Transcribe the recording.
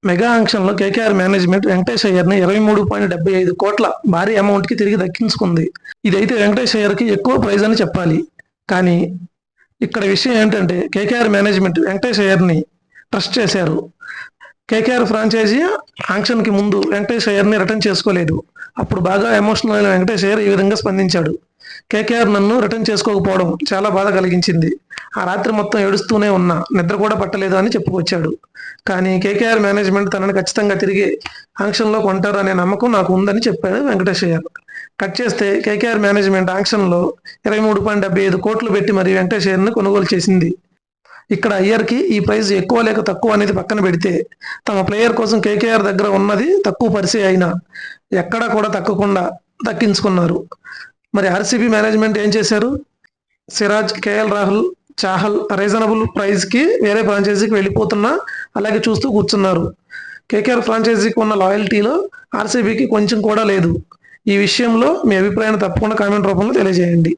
Mega ఆంక్షన్లో KKR management Venkatesh అయ్యర్ని 23.75 కోట్ల భారీ అమౌంట్కి తిరిగి దక్కించుకుంది. ఇదైతే వెంకటేష్ అయ్యర్కి ఎక్కువ ప్రైజ్ అని చెప్పాలి. కానీ ఇక్కడ విషయం ఏంటంటే కేకేఆర్ మేనేజ్మెంట్ వెంకటేష్ అయ్యర్ని ట్రస్ట్ చేశారు. కేకేఆర్ ఫ్రాంచైజీ ఆంక్షన్కి ముందు వెంకటేష్ అయ్యర్ని రిటర్న్ చేసుకోలేదు. అప్పుడు బాగా ఎమోషనల్ అయిన వెంకటేష్ అయ్యర్ ఈ విధంగా స్పందించాడు. కేకేఆర్ నన్ను రిటర్న్ చేసుకోకపోవడం చాలా బాధ కలిగించింది. ఆ రాత్రి మొత్తం ఏడుస్తూనే ఉన్నా, నిద్ర కూడా పట్టలేదు అని చెప్పుకొచ్చాడు. కానీ కేకేఆర్ మేనేజ్మెంట్ తనని ఖచ్చితంగా తిరిగి ఆంక్షన్లో కొంటారు అనే నమ్మకం నాకు ఉందని చెప్పాడు వెంకటేష్ అయ్యర్. కట్ చేస్తే కేకేఆర్ మేనేజ్మెంట్ ఆంక్షన్లో 23.75 కోట్లు పెట్టి మరి వెంకటేష్ అయ్యర్ని కొనుగోలు చేసింది. ఇక్కడ అయ్యర్కి ఈ ప్రైజ్ ఎక్కువ లేక తక్కువ అనేది పక్కన పెడితే, తమ ప్లేయర్ కోసం కేకేఆర్ దగ్గర ఉన్నది తక్కువ పరిచయం అయినా ఎక్కడా కూడా తక్కకుండా దక్కించుకున్నారు. మరి ఆర్సీబీ మేనేజ్మెంట్ ఏం చేశారు? సిరాజ్, కేఎల్ రాహుల్, చాహల్ రీజనబుల్ ప్రైజ్కి వేరే ఫ్రాంచైజీకి వెళ్ళిపోతున్నా అలాగే చూస్తూ కూర్చున్నారు. కేకేఆర్ ఫ్రాంచైజీకి ఉన్న లాయల్టీలో ఆర్సీబీకి కొంచెం కూడా లేదు. ఈ విషయంలో మీ అభిప్రాయాన్ని తప్పకుండా కామెంట్ రూపంలో తెలియజేయండి.